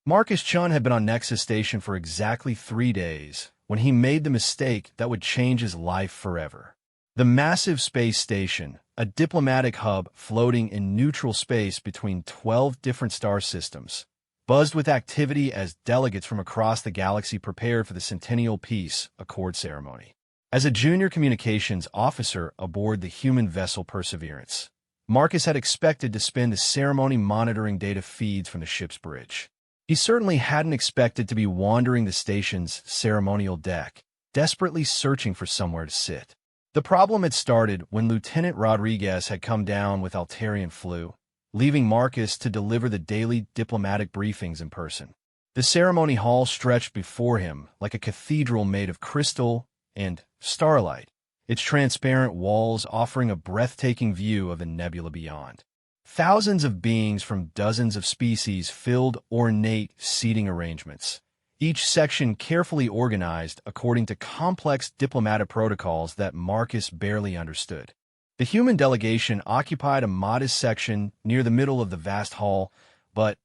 Marcus Chun had been on Nexus Station for exactly 3 days when he made the mistake that would change his life forever. The massive space station, a diplomatic hub floating in neutral space between 12 different star systems, buzzed with activity as delegates from across the galaxy prepared for the Centennial Peace Accord ceremony. As a junior communications officer aboard the human vessel Perseverance, Marcus had expected to spend the ceremony monitoring data feeds from the ship's bridge. He certainly hadn't expected to be wandering the station's ceremonial deck, desperately searching for somewhere to sit. The problem had started when Lieutenant Rodriguez had come down with Altarian flu, leaving Marcus to deliver the daily diplomatic briefings in person. The ceremony hall stretched before him like a cathedral made of crystal and starlight, its transparent walls offering a breathtaking view of the nebula beyond. Thousands of beings from dozens of species filled ornate seating arrangements, each section carefully organized according to complex diplomatic protocols that Marcus barely understood. The human delegation occupied a modest section near the middle of the vast hall, but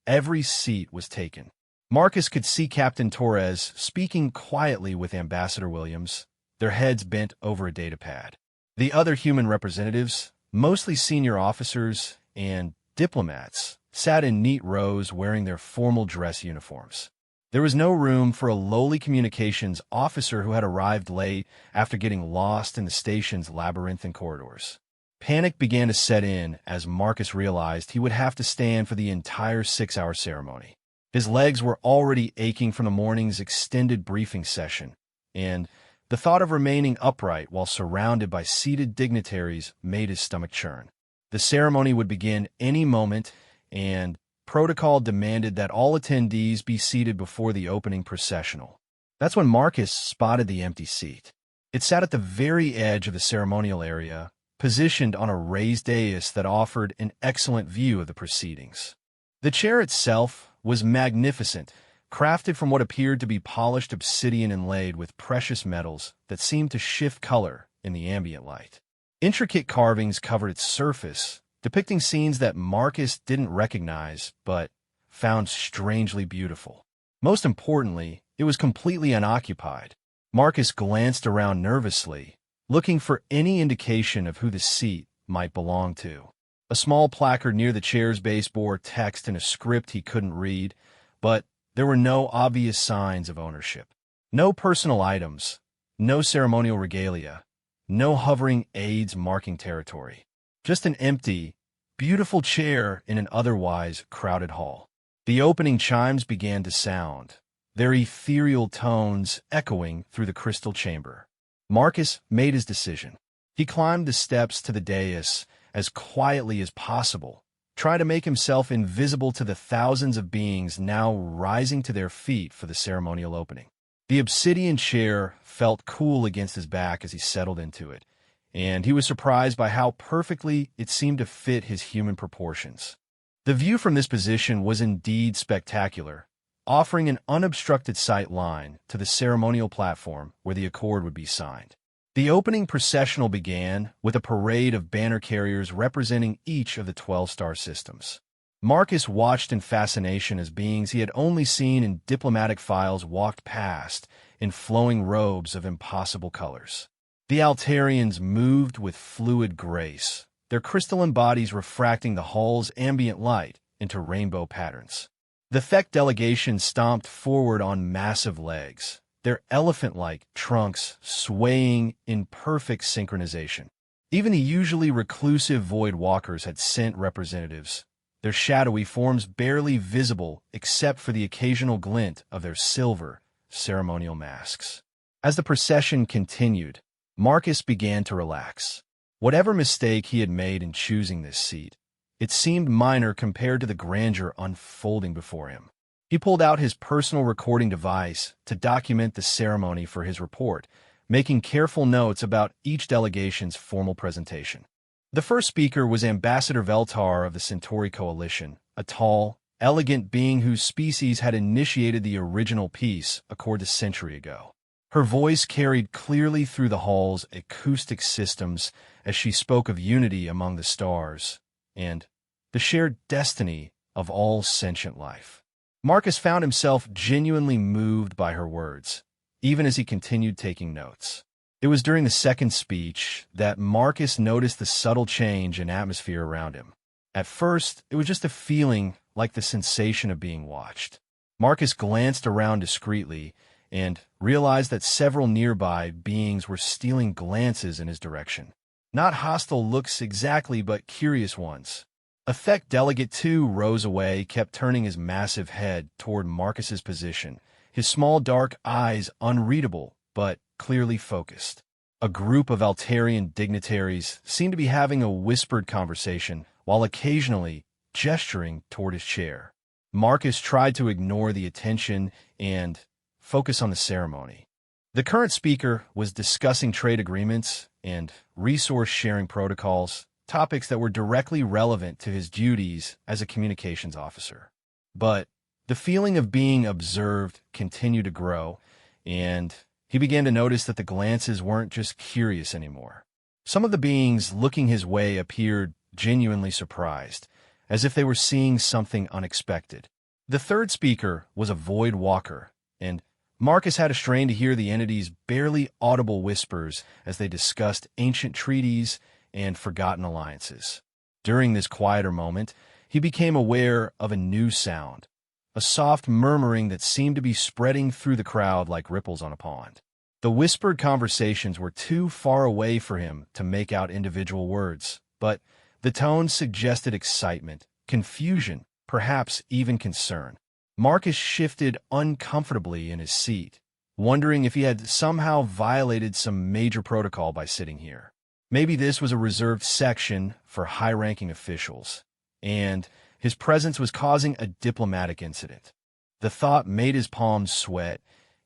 every seat was taken. Marcus could see Captain Torres speaking quietly with Ambassador Williams, their heads bent over a datapad. The other human representatives, mostly senior officers and diplomats, sat in neat rows wearing their formal dress uniforms. There was no room for a lowly communications officer who had arrived late after getting lost in the station's labyrinthine corridors. Panic began to set in as Marcus realized he would have to stand for the entire 6-hour ceremony. His legs were already aching from the morning's extended briefing session, and the thought of remaining upright while surrounded by seated dignitaries made his stomach churn. The ceremony would begin any moment, and protocol demanded that all attendees be seated before the opening processional. That's when Marcus spotted the empty seat. It sat at the very edge of the ceremonial area, positioned on a raised dais that offered an excellent view of the proceedings. The chair itself was magnificent, crafted from what appeared to be polished obsidian inlaid with precious metals that seemed to shift color in the ambient light. Intricate carvings covered its surface, depicting scenes that Marcus didn't recognize but found strangely beautiful. Most importantly, it was completely unoccupied. Marcus glanced around nervously, looking for any indication of who the seat might belong to. A small placard near the chair's base bore text in a script he couldn't read, but there were no obvious signs of ownership. No personal items, no ceremonial regalia, no hovering aids marking territory. Just an empty, beautiful chair in an otherwise crowded hall. The opening chimes began to sound, their ethereal tones echoing through the crystal chamber. Marcus made his decision. He climbed the steps to the dais as quietly as possible, trying to make himself invisible to the thousands of beings now rising to their feet for the ceremonial opening. The obsidian chair felt cool against his back as he settled into it, and he was surprised by how perfectly it seemed to fit his human proportions. The view from this position was indeed spectacular, offering an unobstructed sight line to the ceremonial platform where the accord would be signed. The opening processional began with a parade of banner carriers representing each of the 12 star systems. Marcus watched in fascination as beings he had only seen in diplomatic files walked past in flowing robes of impossible colors. The Altarians moved with fluid grace, their crystalline bodies refracting the hall's ambient light into rainbow patterns. The Thek delegation stomped forward on massive legs, their elephant-like trunks swaying in perfect synchronization. Even the usually reclusive Void Walkers had sent representatives, their shadowy forms barely visible except for the occasional glint of their silver, ceremonial masks. As the procession continued, Marcus began to relax. Whatever mistake he had made in choosing this seat, it seemed minor compared to the grandeur unfolding before him. He pulled out his personal recording device to document the ceremony for his report, making careful notes about each delegation's formal presentation. The first speaker was Ambassador Veltar of the Centauri Coalition, a tall, elegant being whose species had initiated the original peace accord a century ago. Her voice carried clearly through the hall's acoustic systems as she spoke of unity among the stars and the shared destiny of all sentient life. Marcus found himself genuinely moved by her words, even as he continued taking notes. It was during the second speech that Marcus noticed the subtle change in atmosphere around him. At first, it was just a feeling like the sensation of being watched. Marcus glanced around discreetly and realized that several nearby beings were stealing glances in his direction. Not hostile looks exactly, but curious ones. Effect Delegate 2 rose away, kept turning his massive head toward Marcus's position, his small dark eyes unreadable, but clearly focused. A group of Altarian dignitaries seemed to be having a whispered conversation, while occasionally gesturing toward his chair. Marcus tried to ignore the attention and focus on the ceremony. The current speaker was discussing trade agreements and resource-sharing protocols, topics that were directly relevant to his duties as a communications officer. But the feeling of being observed continued to grow, and he began to notice that the glances weren't just curious anymore. Some of the beings looking his way appeared genuinely surprised, as if they were seeing something unexpected. The third speaker was a void walker, and Marcus had a strain to hear the entity's barely audible whispers as they discussed ancient treaties and forgotten alliances. During this quieter moment, he became aware of a new sound, a soft murmuring that seemed to be spreading through the crowd like ripples on a pond. The whispered conversations were too far away for him to make out individual words, but the tone suggested excitement, confusion, perhaps even concern. Marcus shifted uncomfortably in his seat, wondering if he had somehow violated some major protocol by sitting here. Maybe this was a reserved section for high-ranking officials, and his presence was causing a diplomatic incident. The thought made his palms sweat,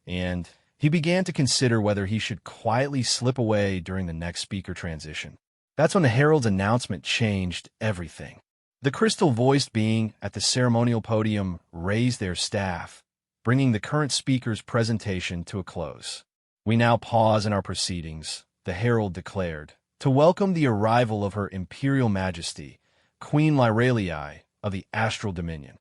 and he began to consider whether he should quietly slip away during the next speaker transition. That's when the herald's announcement changed everything. The crystal-voiced being at the ceremonial podium raised their staff, bringing the current speaker's presentation to a close. "We now pause in our proceedings," the herald declared, "to welcome the arrival of Her Imperial Majesty, Queen Lyralii of the Astral Dominion."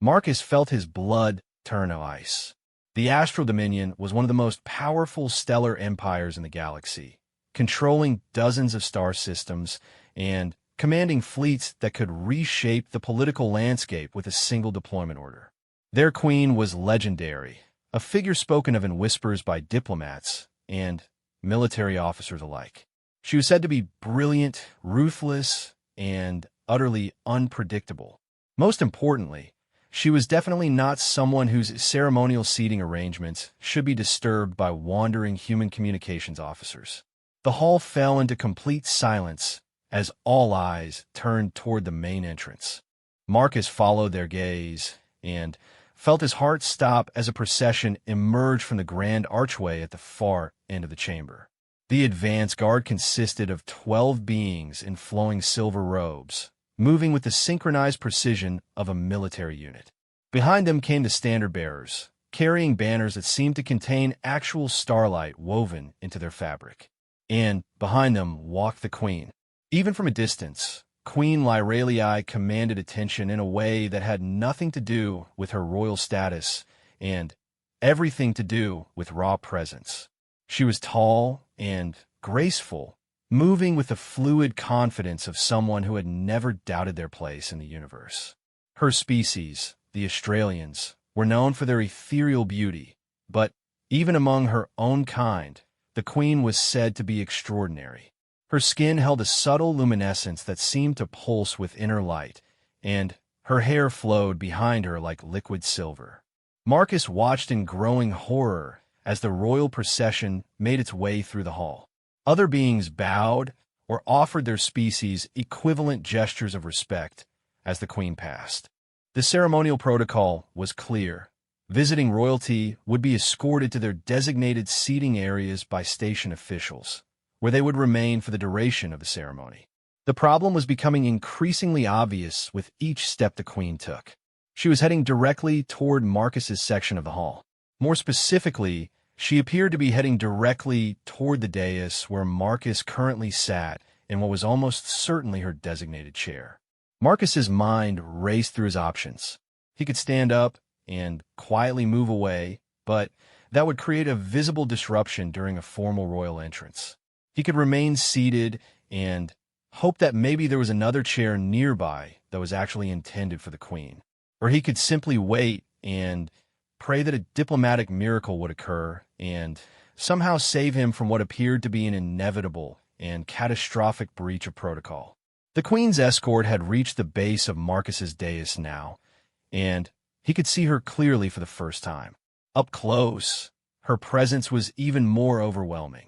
Marcus felt his blood turn to ice. The Astral Dominion was one of the most powerful stellar empires in the galaxy, controlling dozens of star systems and commanding fleets that could reshape the political landscape with a single deployment order. Their queen was legendary, a figure spoken of in whispers by diplomats and military officers alike. She was said to be brilliant, ruthless, and utterly unpredictable. Most importantly, she was definitely not someone whose ceremonial seating arrangements should be disturbed by wandering human communications officers. The hall fell into complete silence as all eyes turned toward the main entrance. Marcus followed their gaze and felt his heart stop as a procession emerged from the grand archway at the far end of the chamber. The advance guard consisted of 12 beings in flowing silver robes, moving with the synchronized precision of a military unit. Behind them came the standard bearers, carrying banners that seemed to contain actual starlight woven into their fabric. And behind them walked the queen. Even from a distance, Queen Lyralii commanded attention in a way that had nothing to do with her royal status and everything to do with raw presence. She was tall and graceful, moving with the fluid confidence of someone who had never doubted their place in the universe. Her species, the Australians, were known for their ethereal beauty, but even among her own kind, the queen was said to be extraordinary. Her skin held a subtle luminescence that seemed to pulse with inner light, and her hair flowed behind her like liquid silver. Marcus watched in growing horror as the royal procession made its way through the hall. Other beings bowed or offered their species equivalent gestures of respect as the queen passed. The ceremonial protocol was clear. Visiting royalty would be escorted to their designated seating areas by station officials, where they would remain for the duration of the ceremony. The problem was becoming increasingly obvious with each step the queen took. She was heading directly toward Marcus's section of the hall. More specifically, she appeared to be heading directly toward the dais where Marcus currently sat in what was almost certainly her designated chair. Marcus's mind raced through his options. He could stand up and quietly move away, but that would create a visible disruption during a formal royal entrance. He could remain seated and hope that maybe there was another chair nearby that was actually intended for the queen. Or he could simply wait and pray that a diplomatic miracle would occur and somehow save him from what appeared to be an inevitable and catastrophic breach of protocol. The queen's escort had reached the base of Marcus's dais now, and he could see her clearly for the first time. Up close, her presence was even more overwhelming.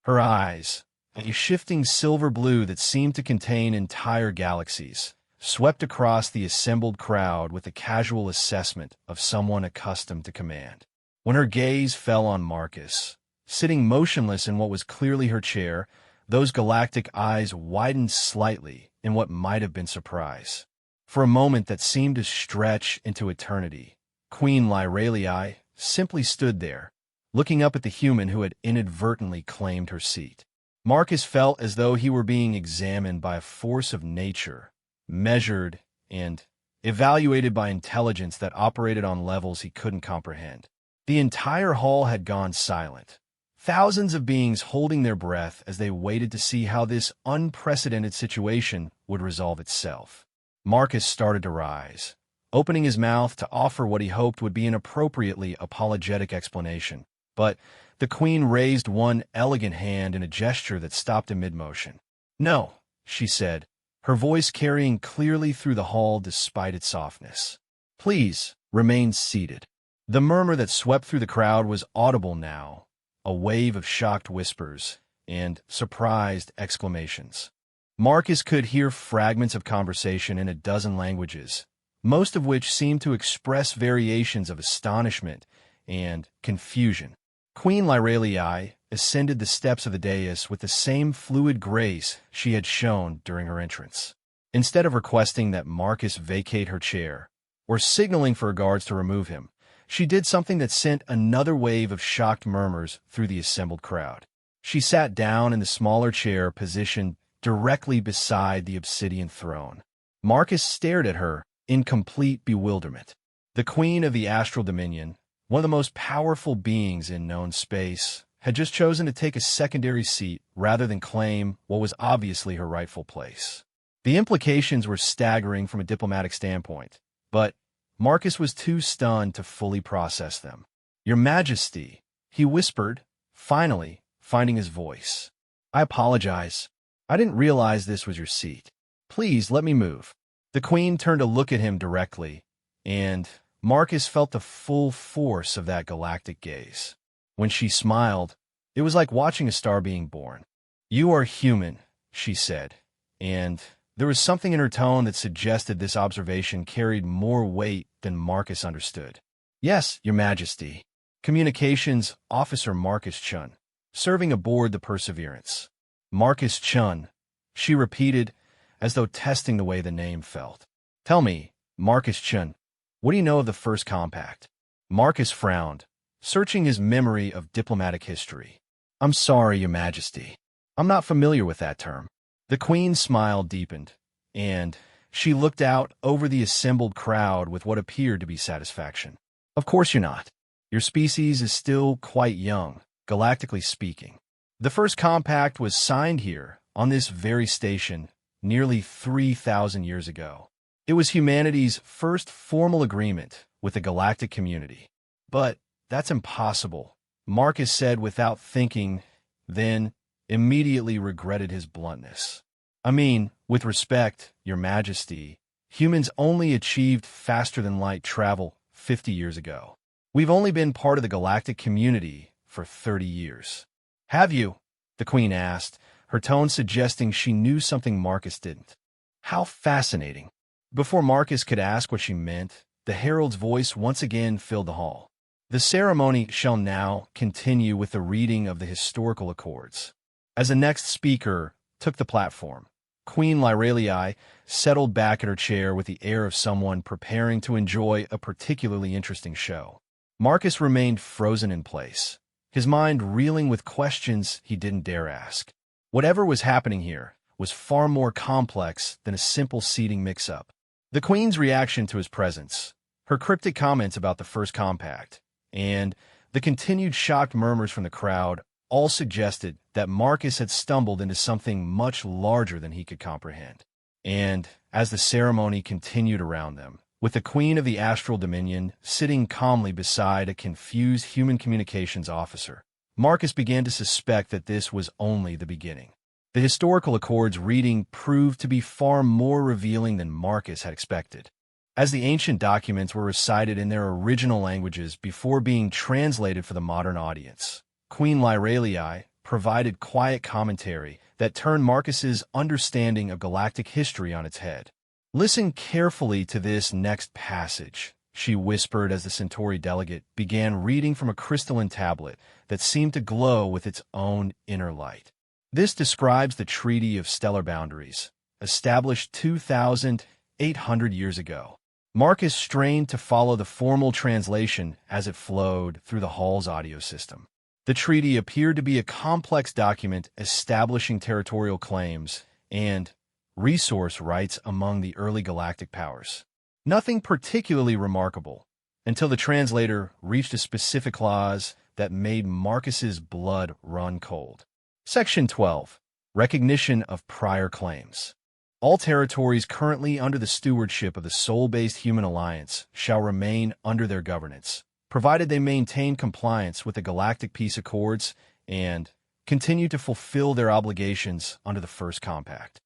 Her eyes, a shifting silver blue that seemed to contain entire galaxies, swept across the assembled crowd with the casual assessment of someone accustomed to command. When her gaze fell on Marcus, sitting motionless in what was clearly her chair, those galactic eyes widened slightly in what might have been surprise. For a moment that seemed to stretch into eternity, Queen Lyralii simply stood there, looking up at the human who had inadvertently claimed her seat. Marcus felt as though he were being examined by a force of nature, measured and evaluated by intelligence that operated on levels he couldn't comprehend. The entire hall had gone silent, thousands of beings holding their breath as they waited to see how this unprecedented situation would resolve itself. Marcus started to rise, opening his mouth to offer what he hoped would be an appropriately apologetic explanation. But the queen raised one elegant hand in a gesture that stopped him mid-motion. "No," she said, her voice carrying clearly through the hall despite its softness. "Please, remain seated." The murmur that swept through the crowd was audible now, a wave of shocked whispers and surprised exclamations. Marcus could hear fragments of conversation in a dozen languages, most of which seemed to express variations of astonishment and confusion. Queen Lyralii ascended the steps of the dais with the same fluid grace she had shown during her entrance. Instead of requesting that Marcus vacate her chair, or signaling for her guards to remove him, she did something that sent another wave of shocked murmurs through the assembled crowd. She sat down in the smaller chair positioned directly beside the obsidian throne. Marcus stared at her in complete bewilderment. The queen of the Astral Dominion, one of the most powerful beings in known space, had just chosen to take a secondary seat rather than claim what was obviously her rightful place. The implications were staggering from a diplomatic standpoint, but Marcus was too stunned to fully process them. "Your Majesty," he whispered, finally finding his voice. "I apologize. I didn't realize this was your seat. Please let me move." The queen turned to look at him directly, and Marcus felt the full force of that galactic gaze. When she smiled, it was like watching a star being born. "You are human," she said, and there was something in her tone that suggested this observation carried more weight than Marcus understood. "Yes, Your Majesty." Communications Officer Marcus Chun, serving aboard the Perseverance. "Marcus Chun," she repeated, as though testing the way the name felt. "Tell me, Marcus Chun, what do you know of the first compact?" Marcus frowned, searching his memory of diplomatic history. "I'm sorry, Your Majesty. I'm not familiar with that term." The queen's smile deepened, and she looked out over the assembled crowd with what appeared to be satisfaction. "Of course you're not. Your species is still quite young, galactically speaking. The first compact was signed here, on this very station, nearly 3,000 years ago. It was humanity's first formal agreement with the galactic community. But that's impossible," Marcus said without thinking, then immediately regretted his bluntness. "I mean, with respect, Your Majesty, humans only achieved faster-than-light travel 50 years ago. We've only been part of the galactic community for 30 years. "Have you?" the queen asked, her tone suggesting she knew something Marcus didn't. "How fascinating." Before Marcus could ask what she meant, the herald's voice once again filled the hall. "The ceremony shall now continue with the reading of the historical accords." As the next speaker took the platform, Queen Lyralii settled back in her chair with the air of someone preparing to enjoy a particularly interesting show. Marcus remained frozen in place, his mind reeling with questions he didn't dare ask. Whatever was happening here was far more complex than a simple seating mix-up. The queen's reaction to his presence, Her cryptic comments about the first compact and the continued shocked murmurs from the crowd all suggested that Marcus had stumbled into something much larger than he could comprehend. And as the ceremony continued around them, with the Queen of the Astral Dominion sitting calmly beside a confused human communications officer, Marcus began to suspect that this was only the beginning. The historical accords reading proved to be far more revealing than Marcus had expected. As the ancient documents were recited in their original languages before being translated for the modern audience, Queen Lyralii provided quiet commentary that turned Marcus's understanding of galactic history on its head. "Listen carefully to this next passage," she whispered as the Centauri delegate began reading from a crystalline tablet that seemed to glow with its own inner light. "This describes the Treaty of Stellar Boundaries, established 2,800 years ago." Marcus strained to follow the formal translation as it flowed through the hall's audio system. The treaty appeared to be a complex document establishing territorial claims and resource rights among the early galactic powers. Nothing particularly remarkable, until the translator reached a specific clause that made Marcus's blood run cold. Section 12. Recognition of prior claims. All territories currently under the stewardship of the Soul-Based Human Alliance shall remain under their governance, provided they maintain compliance with the Galactic Peace Accords and continue to fulfill their obligations under the First Compact.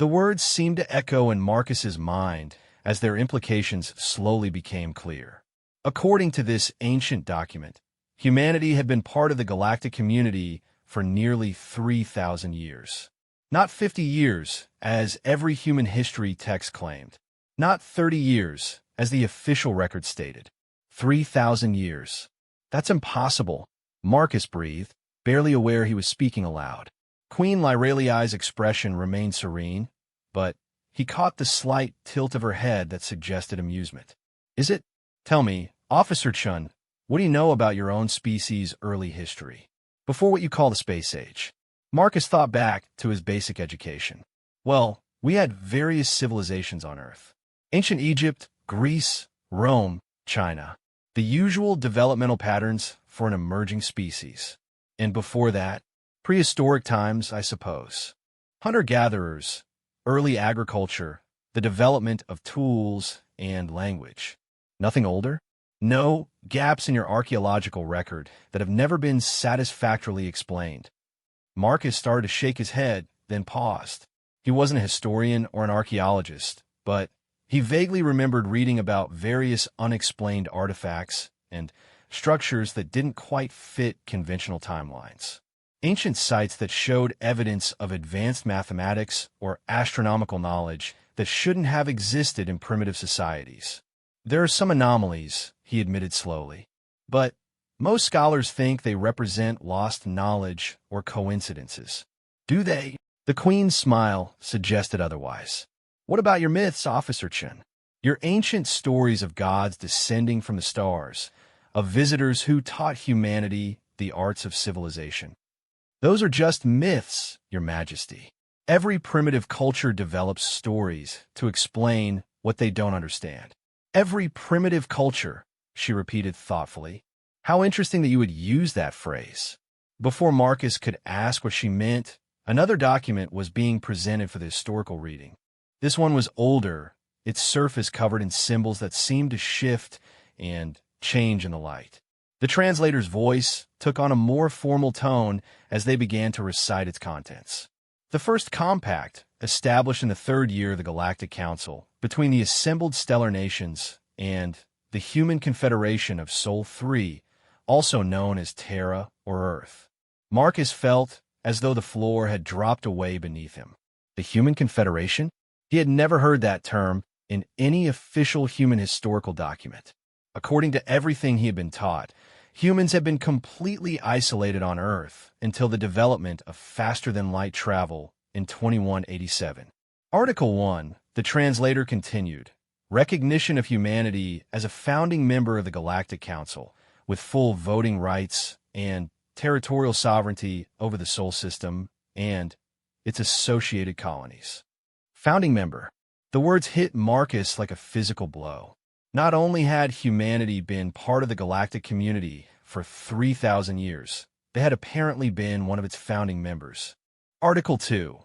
The words seemed to echo in Marcus's mind as their implications slowly became clear. According to this ancient document, humanity had been part of the galactic community for nearly 3,000 years. Not 50 years, as every human history text claimed. Not 30 years, as the official record stated. 3,000 years. That's impossible, Marcus breathed, barely aware he was speaking aloud. Queen Lyralii's expression remained serene, but he caught the slight tilt of her head that suggested amusement. "Is it? Tell me, Officer Chun, what do you know about your own species' early history? Before what you call the space age." Marcus thought back to his basic education. "Well, we had various civilizations on Earth. Ancient Egypt, Greece, Rome, China. The usual developmental patterns for an emerging species. And before that, prehistoric times, I suppose. Hunter-gatherers, early agriculture, the development of tools and language. Nothing older? No gaps in your archaeological record that have never been satisfactorily explained." Marcus started to shake his head, then paused. He wasn't a historian or an archaeologist, but he vaguely remembered reading about various unexplained artifacts and structures that didn't quite fit conventional timelines. Ancient sites that showed evidence of advanced mathematics or astronomical knowledge that shouldn't have existed in primitive societies. "There are some anomalies," he admitted slowly, "but most scholars think they represent lost knowledge or coincidences." "Do they?" The Queen's smile suggested otherwise. "What about your myths, Officer Chen? Your ancient stories of gods descending from the stars, of visitors who taught humanity the arts of civilization." "Those are just myths, Your Majesty. Every primitive culture develops stories to explain what they don't understand." "Every primitive culture," she repeated thoughtfully. How interesting that you would use that phrase. Before Marcus could ask what she meant, another document was being presented for the historical reading. This one was older, its surface covered in symbols that seemed to shift and change in the light. The translator's voice took on a more formal tone as they began to recite its contents. "The first compact, established in the third year of the Galactic Council, between the assembled stellar nations and the Human Confederation of Sol 3, also known as Terra or Earth." Marcus felt as though the floor had dropped away beneath him. The Human Confederation? He had never heard that term in any official human historical document. According to everything he had been taught, humans had been completely isolated on Earth until the development of faster-than-light travel in 2187. Article 1, the translator continued, "Recognition of humanity as a founding member of the Galactic Council, with full voting rights and territorial sovereignty over the Sol system and its associated colonies." Founding member. The words hit Marcus like a physical blow. Not only had humanity been part of the galactic community for 3,000 years, they had apparently been one of its founding members. Article 2.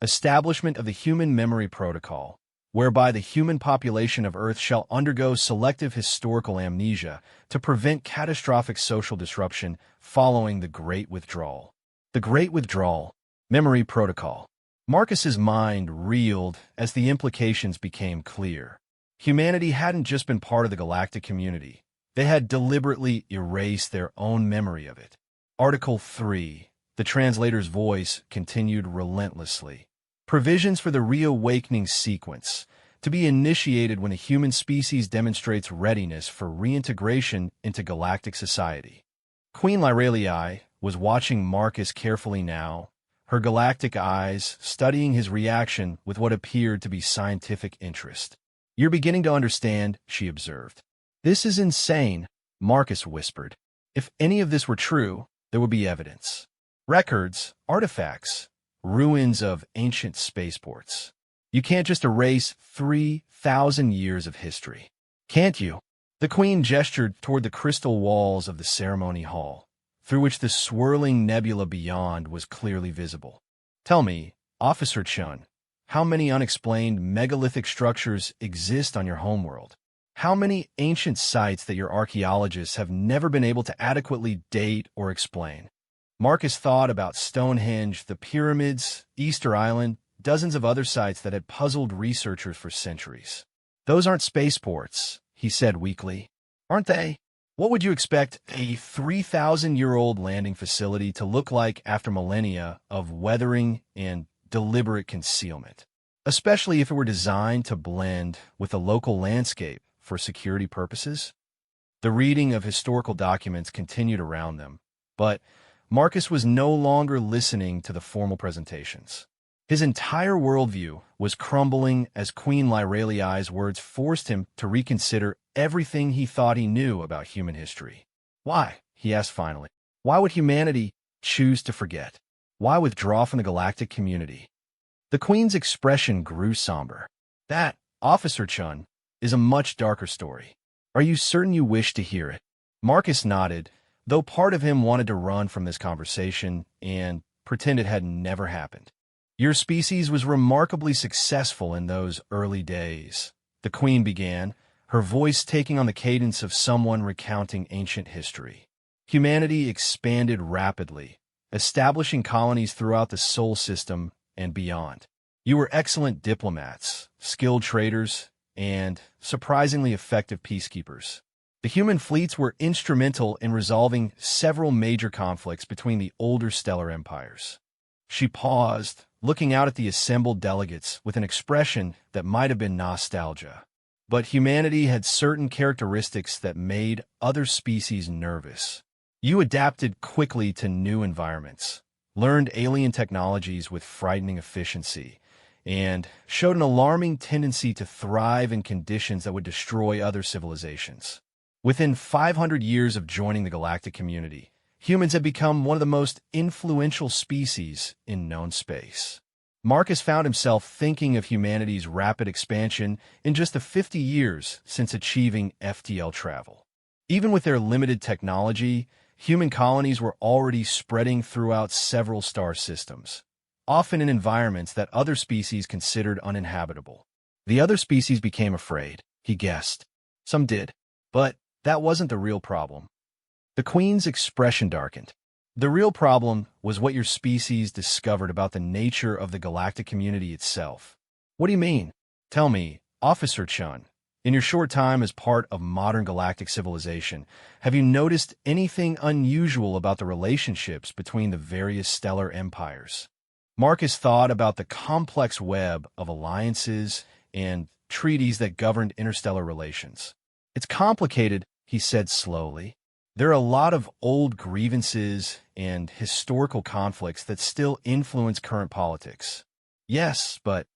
Establishment of the Human Memory Protocol, whereby the human population of Earth shall undergo selective historical amnesia to prevent catastrophic social disruption following the Great Withdrawal. The Great Withdrawal, Memory Protocol. Marcus's mind reeled as the implications became clear. Humanity hadn't just been part of the galactic community. They had deliberately erased their own memory of it. Article 3. The translator's voice continued relentlessly. Provisions for the reawakening sequence, to be initiated when a human species demonstrates readiness for reintegration into galactic society. Queen Lyralii was watching Marcus carefully now, her galactic eyes studying his reaction with what appeared to be scientific interest. "You're beginning to understand," she observed. "This is insane," Marcus whispered. "If any of this were true, there would be evidence. Records, artifacts, ruins of ancient spaceports. You can't just erase 3,000 years of history. Can't you?" The Queen gestured toward the crystal walls of the ceremony hall, through which the swirling nebula beyond was clearly visible. "Tell me, Officer Chun, how many unexplained megalithic structures exist on your homeworld? How many ancient sites that your archaeologists have never been able to adequately date or explain?" Marcus thought about Stonehenge, the pyramids, Easter Island, dozens of other sites that had puzzled researchers for centuries. "Those aren't spaceports," he said weakly. "Aren't they? What would you expect a 3,000-year-old landing facility to look like after millennia of weathering and deliberate concealment, especially if it were designed to blend with the local landscape for security purposes?" The reading of historical documents continued around them, but Marcus was no longer listening to the formal presentations. His entire worldview was crumbling as Queen Lyralii's words forced him to reconsider everything he thought he knew about human history. "Why?" he asked finally. "Why would humanity choose to forget? Why withdraw from the galactic community?" The Queen's expression grew somber. "That, Officer Chun, is a much darker story. Are you certain you wish to hear it?" Marcus nodded, though part of him wanted to run from this conversation and pretend it had never happened. "Your species was remarkably successful in those early days," the Queen began, her voice taking on the cadence of someone recounting ancient history. "Humanity expanded rapidly, establishing colonies throughout the Sol system and beyond. You were excellent diplomats, skilled traders, and surprisingly effective peacekeepers. The human fleets were instrumental in resolving several major conflicts between the older stellar empires." She paused, looking out at the assembled delegates with an expression that might have been nostalgia. "But humanity had certain characteristics that made other species nervous. You adapted quickly to new environments, learned alien technologies with frightening efficiency, and showed an alarming tendency to thrive in conditions that would destroy other civilizations. Within 500 years of joining the galactic community, humans had become one of the most influential species in known space." Marcus found himself thinking of humanity's rapid expansion in just the 50 years since achieving FTL travel. Even with their limited technology, human colonies were already spreading throughout several star systems, often in environments that other species considered uninhabitable. The other species became afraid, he guessed. Some did, but that wasn't the real problem. The Queen's expression darkened. "The real problem was what your species discovered about the nature of the galactic community itself." "What do you mean? Tell me, Officer Chun, in your short time as part of modern galactic civilization, have you noticed anything unusual about the relationships between the various stellar empires?" Marcus thought about the complex web of alliances and treaties that governed interstellar relations. "It's complicated," he said slowly. "There are a lot of old grievances and historical conflicts that still influence current politics." "Yes, but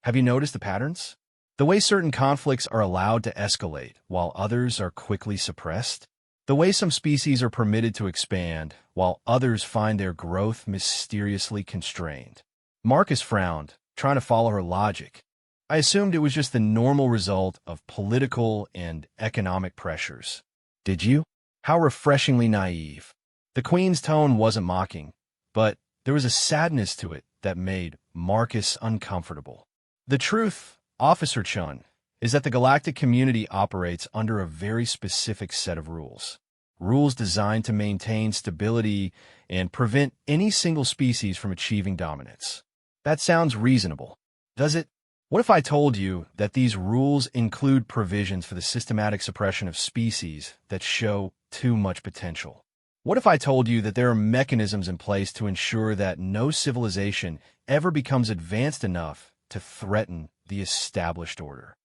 have you noticed the patterns? The way certain conflicts are allowed to escalate while others are quickly suppressed? The way some species are permitted to expand while others find their growth mysteriously constrained?" Marcus frowned, trying to follow her logic. I assumed it was just the normal result of political and economic pressures. Did you? How refreshingly naive. The Queen's tone wasn't mocking, but there was a sadness to it that made Marcus uncomfortable. The truth, Officer Chun, is that the galactic community operates under a very specific set of rules. Rules designed to maintain stability and prevent any single species from achieving dominance. That sounds reasonable, does it? What if I told you that these rules include provisions for the systematic suppression of species that show too much potential? What if I told you that there are mechanisms in place to ensure that no civilization ever becomes advanced enough to threaten the established order?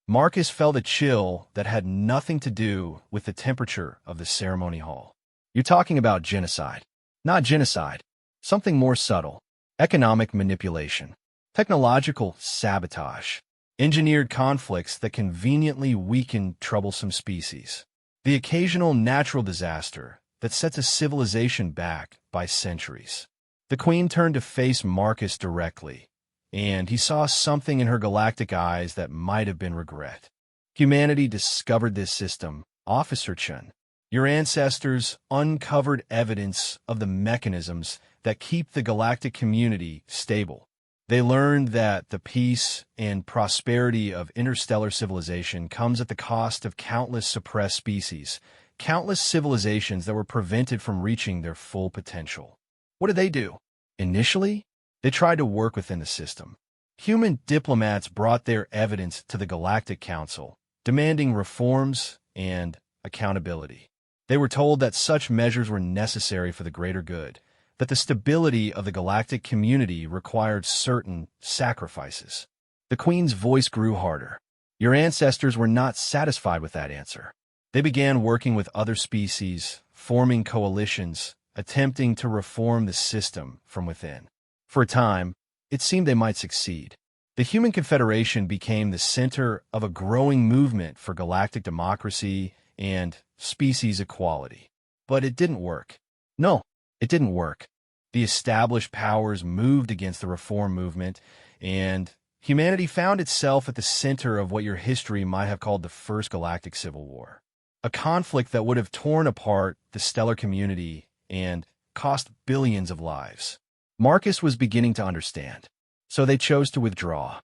Marcus felt a chill that had nothing to do with the temperature of the ceremony hall. You're talking about genocide. Not genocide. Something more subtle. Economic manipulation. Technological sabotage. Engineered conflicts that conveniently weaken troublesome species. The occasional natural disaster that sets a civilization back by centuries. The Queen turned to face Marcus directly, and he saw something in her galactic eyes that might have been regret. Humanity discovered this system, Officer Chun. Your ancestors uncovered evidence of the mechanisms that keep the galactic community stable. They learned that the peace and prosperity of interstellar civilization comes at the cost of countless suppressed species, countless civilizations that were prevented from reaching their full potential. What did they do? Initially, they tried to work within the system. Human diplomats brought their evidence to the Galactic Council, demanding reforms and accountability. They were told that such measures were necessary for the greater good, that the stability of the galactic community required certain sacrifices. The Queen's voice grew harder. Your ancestors were not satisfied with that answer. They began working with other species, forming coalitions, attempting to reform the system from within. For a time, it seemed they might succeed. The Human Confederation became the center of a growing movement for galactic democracy and species equality. But it didn't work. No, it didn't work. The established powers moved against the reform movement, and humanity found itself at the center of what your history might have called the First Galactic Civil War. A conflict that would have torn apart the stellar community and cost billions of lives. Marcus was beginning to understand, so they chose to withdraw.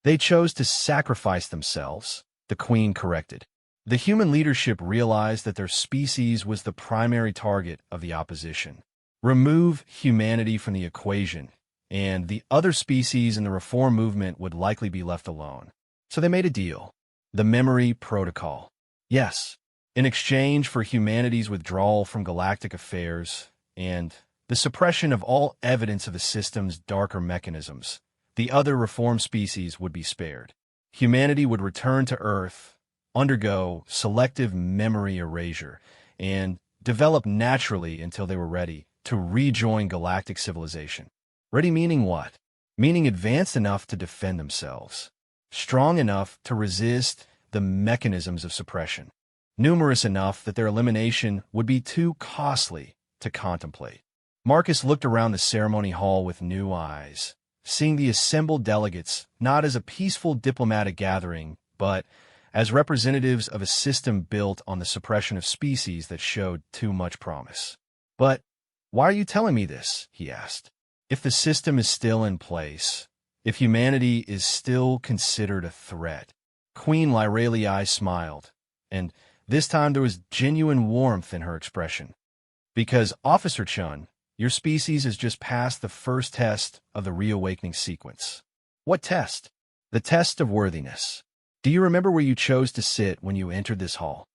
They chose to sacrifice themselves, the Queen corrected. The human leadership realized that their species was the primary target of the opposition. Remove humanity from the equation, and the other species in the reform movement would likely be left alone. So they made a deal. The Memory Protocol. Yes, in exchange for humanity's withdrawal from galactic affairs and the suppression of all evidence of the system's darker mechanisms, the other reform species would be spared. Humanity would return to Earth, undergo selective memory erasure, and develop naturally until they were ready to rejoin galactic civilization. Ready meaning what? Meaning advanced enough to defend themselves, strong enough to resist the mechanisms of suppression, numerous enough that their elimination would be too costly to contemplate. Marcus looked around the ceremony hall with new eyes, seeing the assembled delegates not as a peaceful diplomatic gathering, but as representatives of a system built on the suppression of species that showed too much promise. But why are you telling me this? He asked. If the system is still in place, if humanity is still considered a threat. Queen Lyralii smiled, and this time there was genuine warmth in her expression. Because, Officer Chun, your species has just passed the first test of the reawakening sequence. What test? The test of worthiness. Do you remember where you chose to sit when you entered this hall?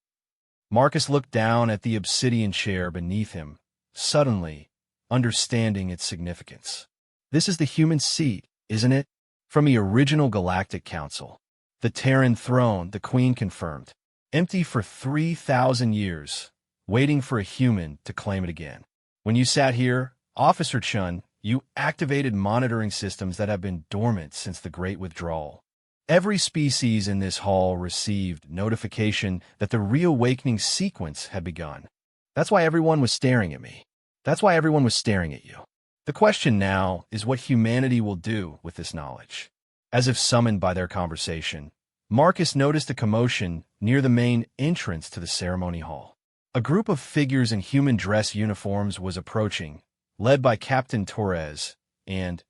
Marcus looked down at the obsidian chair beneath him, suddenly understanding its significance. This is the human seat, isn't it? From the original Galactic Council. The Terran throne, the Queen confirmed. Empty for 3,000 years, waiting for a human to claim it again. When you sat here, Officer Chun, you activated monitoring systems that have been dormant since the Great Withdrawal. Every species in this hall received notification that the reawakening sequence had begun. That's why everyone was staring at me. That's why everyone was staring at you. The question now is what humanity will do with this knowledge. As if summoned by their conversation, Marcus noticed a commotion near the main entrance to the ceremony hall. A group of figures in human dress uniforms was approaching, led by Captain Torres and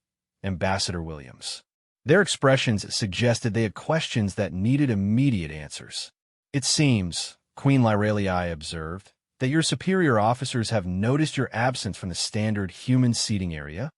Ambassador Williams. Their expressions suggested they had questions that needed immediate answers. "It seems," Queen Lyralii observed, "that your superior officers have noticed your absence from the standard human seating area."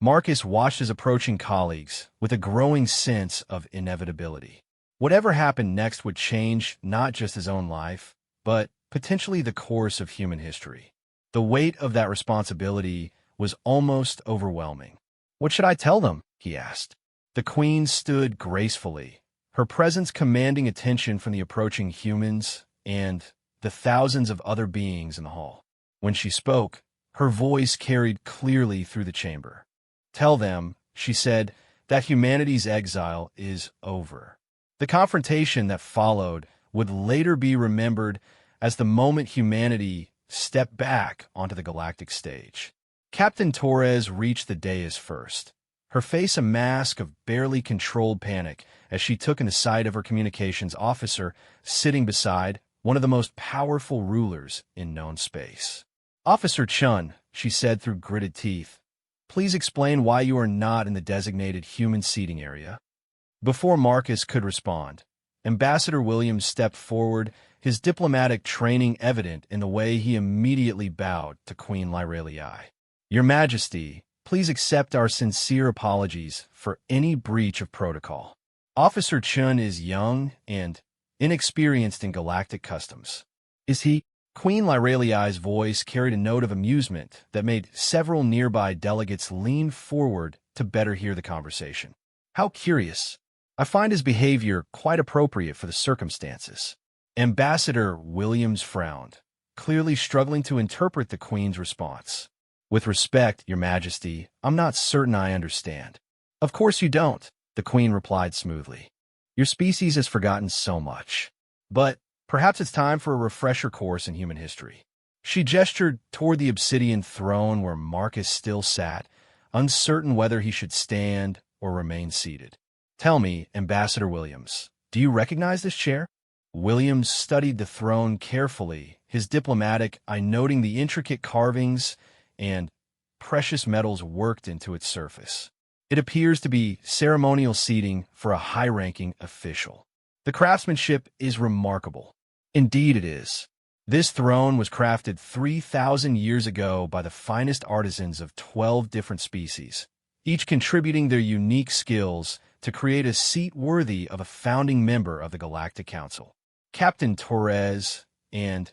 Marcus watched his approaching colleagues with a growing sense of inevitability. Whatever happened next would change not just his own life, but potentially the course of human history. The weight of that responsibility was almost overwhelming. "What should I tell them?" he asked. The queen stood gracefully, her presence commanding attention from the approaching humans and the thousands of other beings in the hall. When she spoke, her voice carried clearly through the chamber. "Tell them," she said, "that humanity's exile is over." The confrontation that followed would later be remembered as the moment humanity stepped back onto the galactic stage. Captain Torres reached the dais first, her face a mask of barely controlled panic as she took in the sight of her communications officer sitting beside one of the most powerful rulers in known space. "Officer Chun," she said through gritted teeth, "please explain why you are not in the designated human seating area." Before Marcus could respond, Ambassador Williams stepped forward, his diplomatic training evident in the way he immediately bowed to Queen Lyralii. "Your Majesty, please accept our sincere apologies for any breach of protocol." Officer Chun is young and inexperienced in galactic customs. "Is he?" Queen Lyralii's voice carried a note of amusement that made several nearby delegates lean forward to better hear the conversation. "How curious. I find his behavior quite appropriate for the circumstances." Ambassador Williams frowned, clearly struggling to interpret the Queen's response. "With respect, Your Majesty, I'm not certain I understand." "Of course you don't," the Queen replied smoothly. "Your species has forgotten so much. But perhaps it's time for a refresher course in human history." She gestured toward the obsidian throne where Marcus still sat, uncertain whether he should stand or remain seated. "Tell me, Ambassador Williams, do you recognize this chair?" Williams studied the throne carefully, his diplomatic eye noting the intricate carvings and precious metals worked into its surface. "It appears to be ceremonial seating for a high-ranking official. The craftsmanship is remarkable." "Indeed it is. This throne was crafted 3,000 years ago by the finest artisans of 12 different species, each contributing their unique skills to create a seat worthy of a founding member of the Galactic Council." Captain Torres and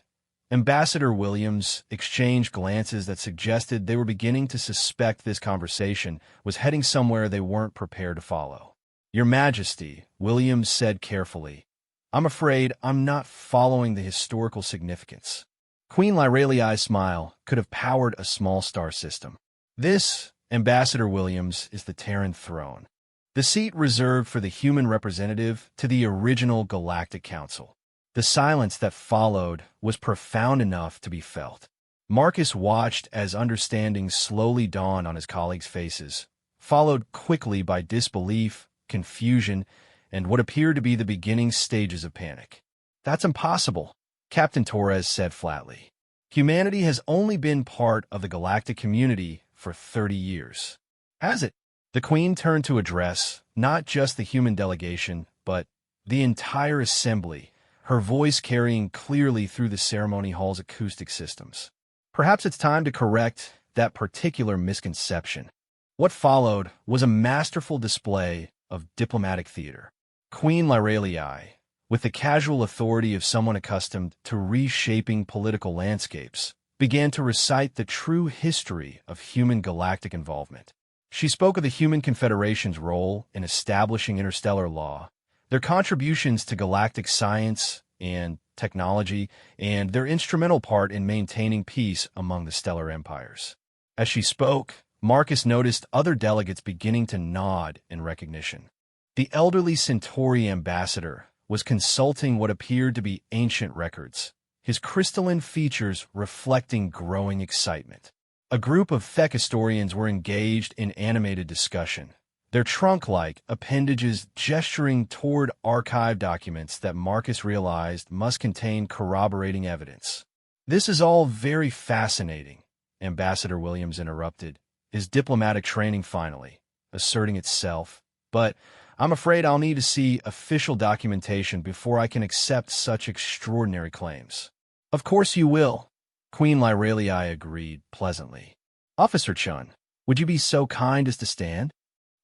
Ambassador Williams exchanged glances that suggested they were beginning to suspect this conversation was heading somewhere they weren't prepared to follow. "Your Majesty," Williams said carefully, "I'm afraid I'm not following the historical significance." Queen Lyralii's smile could have powered a small star system. "This, Ambassador Williams, is the Terran throne, the seat reserved for the human representative to the original Galactic Council." The silence that followed was profound enough to be felt. Marcus watched as understanding slowly dawned on his colleagues' faces, followed quickly by disbelief, confusion, and what appeared to be the beginning stages of panic. "That's impossible," Captain Torres said flatly. "Humanity has only been part of the galactic community for 30 years. Has it?" The Queen turned to address not just the human delegation, but the entire assembly, her voice carrying clearly through the ceremony hall's acoustic systems. "Perhaps it's time to correct that particular misconception." What followed was a masterful display of diplomatic theater. Queen Lyralii, with the casual authority of someone accustomed to reshaping political landscapes, began to recite the true history of human galactic involvement. She spoke of the Human Confederation's role in establishing interstellar law, their contributions to galactic science and technology, and their instrumental part in maintaining peace among the stellar empires. As she spoke, Marcus noticed other delegates beginning to nod in recognition. The elderly Centauri ambassador was consulting what appeared to be ancient records, his crystalline features reflecting growing excitement. A group of tech historians were engaged in animated discussion, their trunk-like appendages gesturing toward archive documents that Marcus realized must contain corroborating evidence. "This is all very fascinating," Ambassador Williams interrupted, his diplomatic training finally asserting itself, "but I'm afraid I'll need to see official documentation before I can accept such extraordinary claims." "Of course you will," Queen Lyralii agreed pleasantly. "Officer Chun, would you be so kind as to stand?"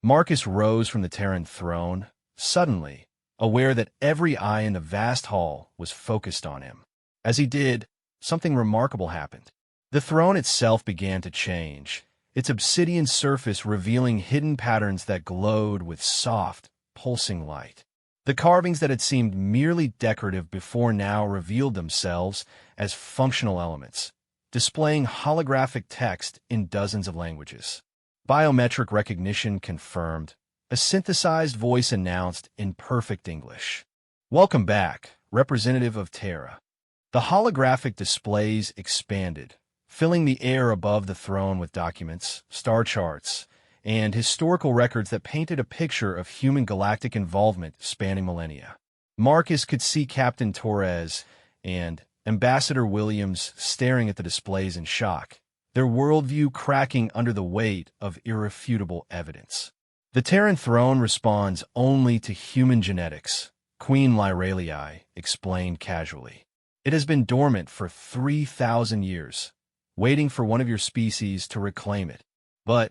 Marcus rose from the Terran throne, suddenly aware that every eye in the vast hall was focused on him. As he did, something remarkable happened. The throne itself began to change, its obsidian surface revealing hidden patterns that glowed with soft, pulsing light. The carvings that had seemed merely decorative before now revealed themselves as functional elements, displaying holographic text in dozens of languages. Biometric recognition confirmed, a synthesized voice announced in perfect English. "Welcome back, representative of Terra." The holographic displays expanded, filling the air above the throne with documents, star charts, and historical records that painted a picture of human galactic involvement spanning millennia. Marcus could see Captain Torres and Ambassador Williams staring at the displays in shock, their worldview cracking under the weight of irrefutable evidence. "The Terran throne responds only to human genetics," Queen Lyralii explained casually. "It has been dormant for 3,000 years, waiting for one of your species to reclaim it." But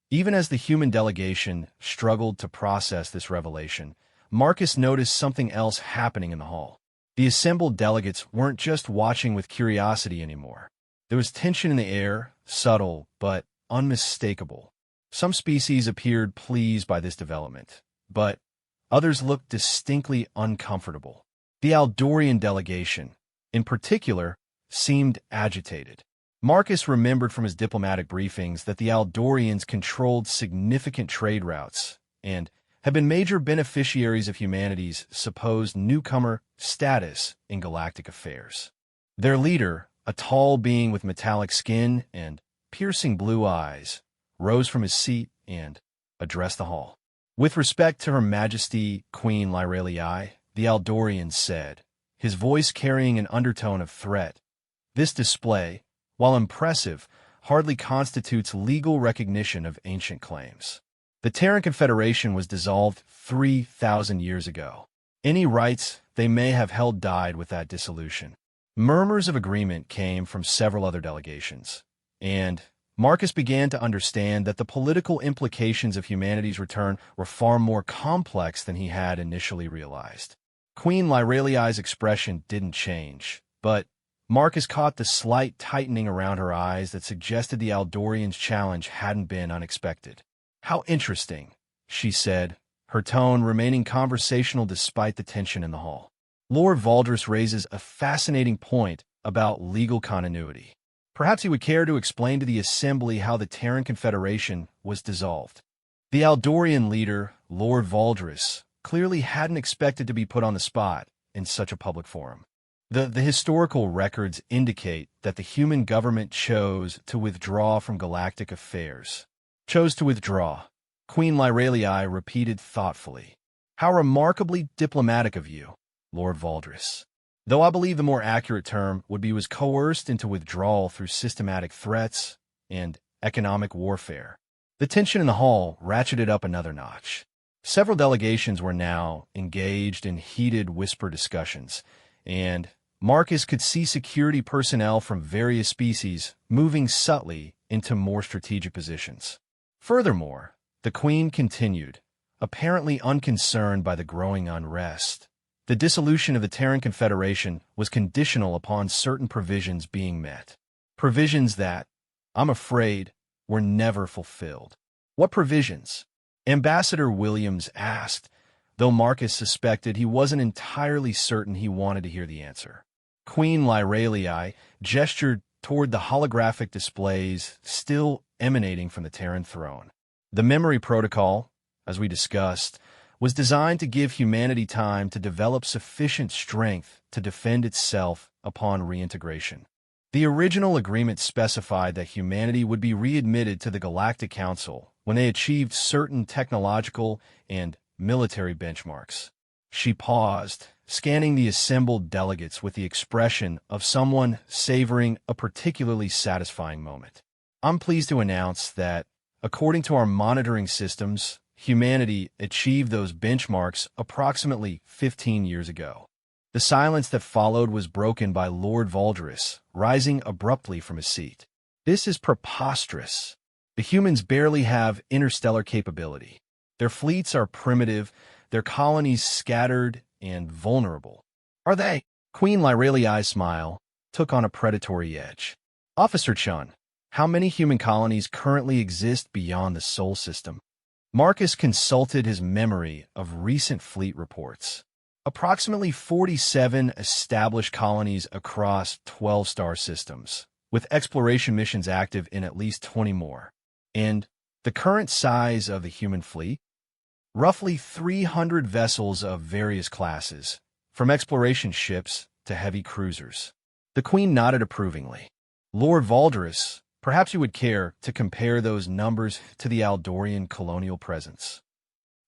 even as the human delegation struggled to process this revelation, Marcus noticed something else happening in the hall. The assembled delegates weren't just watching with curiosity anymore. There was tension in the air, subtle but unmistakable. Some species appeared pleased by this development, but others looked distinctly uncomfortable. The Aldorian delegation, in particular, seemed agitated. Marcus remembered from his diplomatic briefings that the Aldorians controlled significant trade routes and had been major beneficiaries of humanity's supposed newcomer status in galactic affairs. Their leader, a tall being with metallic skin and piercing blue eyes, rose from his seat and addressed the hall. "With respect to Her Majesty Queen Lyralii," the Aldorian said, his voice carrying an undertone of threat, "this display, while impressive, hardly constitutes legal recognition of ancient claims. The Terran Confederation was dissolved 3,000 years ago. Any rights they may have held died with that dissolution." Murmurs of agreement came from several other delegations, and Marcus began to understand that the political implications of humanity's return were far more complex than he had initially realized. Queen Lyralii's expression didn't change, but Marcus caught the slight tightening around her eyes that suggested the Aldorian's challenge hadn't been unexpected. "How interesting," she said, her tone remaining conversational despite the tension in the hall. "Lord Valdris raises a fascinating point about legal continuity. Perhaps he would care to explain to the Assembly how the Terran Confederation was dissolved." The Aldorian leader, Lord Valdris, clearly hadn't expected to be put on the spot in such a public forum. The historical records indicate that the human government chose to withdraw from galactic affairs. "Chose to withdraw," Queen Lyralii repeated thoughtfully. "How remarkably diplomatic of you, Lord Valdris. Though I believe the more accurate term would be was coerced into withdrawal through systematic threats and economic warfare." The tension in the hall ratcheted up another notch. Several delegations were now engaged in heated whisper discussions, and Marcus could see security personnel from various species moving subtly into more strategic positions. Furthermore, the Queen continued, apparently unconcerned by the growing unrest. The dissolution of the Terran Confederation was conditional upon certain provisions being met. Provisions that, I'm afraid, were never fulfilled. "What provisions?" Ambassador Williams asked, though Marcus suspected he wasn't entirely certain he wanted to hear the answer. Queen Lyralii gestured toward the holographic displays still emanating from the Terran throne. "The memory protocol, as we discussed, was designed to give humanity time to develop sufficient strength to defend itself upon reintegration. The original agreement specified that humanity would be readmitted to the Galactic Council when they achieved certain technological and military benchmarks. She paused, scanning the assembled delegates with the expression of someone savoring a particularly satisfying moment. I'm pleased to announce that, according to our monitoring systems, humanity achieved those benchmarks approximately 15 years ago. The silence that followed was broken by Lord Voldris, rising abruptly from his seat. This is preposterous. The humans barely have interstellar capability. Their fleets are primitive, their colonies scattered and vulnerable. Are they? Queen Lyraliai's smile took on a predatory edge. Officer Chun, how many human colonies currently exist beyond the Sol system? Marcus consulted his memory of recent fleet reports. Approximately 47 established colonies across 12 star systems, with exploration missions active in at least 20 more. And the current size of the human fleet? Roughly 300 vessels of various classes, from exploration ships to heavy cruisers. The Queen nodded approvingly. Lord Voldris, perhaps you would care to compare those numbers to the Aldorian colonial presence.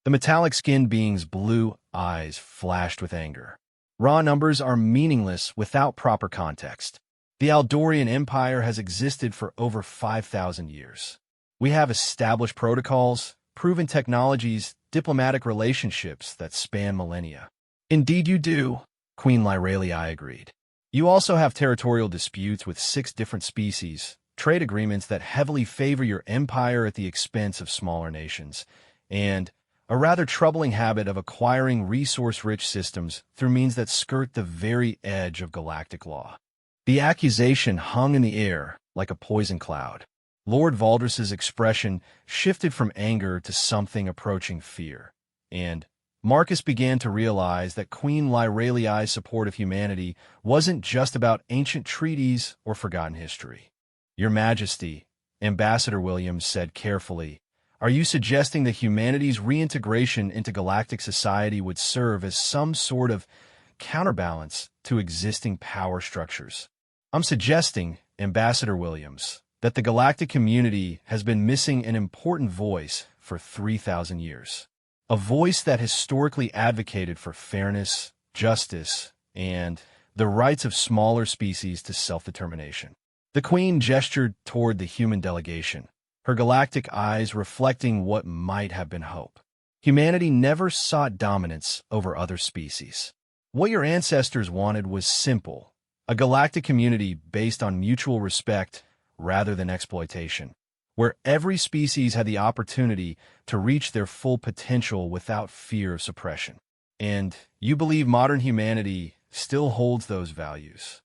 The metallic-skinned being's blue eyes flashed with anger. Raw numbers are meaningless without proper context. The Aldorian Empire has existed for over 5,000 years. We have established protocols, proven technologies, diplomatic relationships that span millennia. Indeed you do, Queen Lyraliai agreed. You also have territorial disputes with 6 different species, trade agreements that heavily favor your empire at the expense of smaller nations, and a rather troubling habit of acquiring resource-rich systems through means that skirt the very edge of galactic law. The accusation hung in the air like a poison cloud. Lord Voldris's expression shifted from anger to something approaching fear, and Marcus began to realize that Queen Lyraliai's support of humanity wasn't just about ancient treaties or forgotten history. Your Majesty, Ambassador Williams said carefully, are you suggesting that humanity's reintegration into galactic society would serve as some sort of counterbalance to existing power structures? I'm suggesting, Ambassador Williams, that the galactic community has been missing an important voice for 3,000 years. A voice that historically advocated for fairness, justice, and the rights of smaller species to self-determination. The Queen gestured toward the human delegation, her galactic eyes reflecting what might have been hope. Humanity never sought dominance over other species. What your ancestors wanted was simple, a galactic community based on mutual respect rather than exploitation, where every species had the opportunity to reach their full potential without fear of suppression. And you believe modern humanity still holds those values?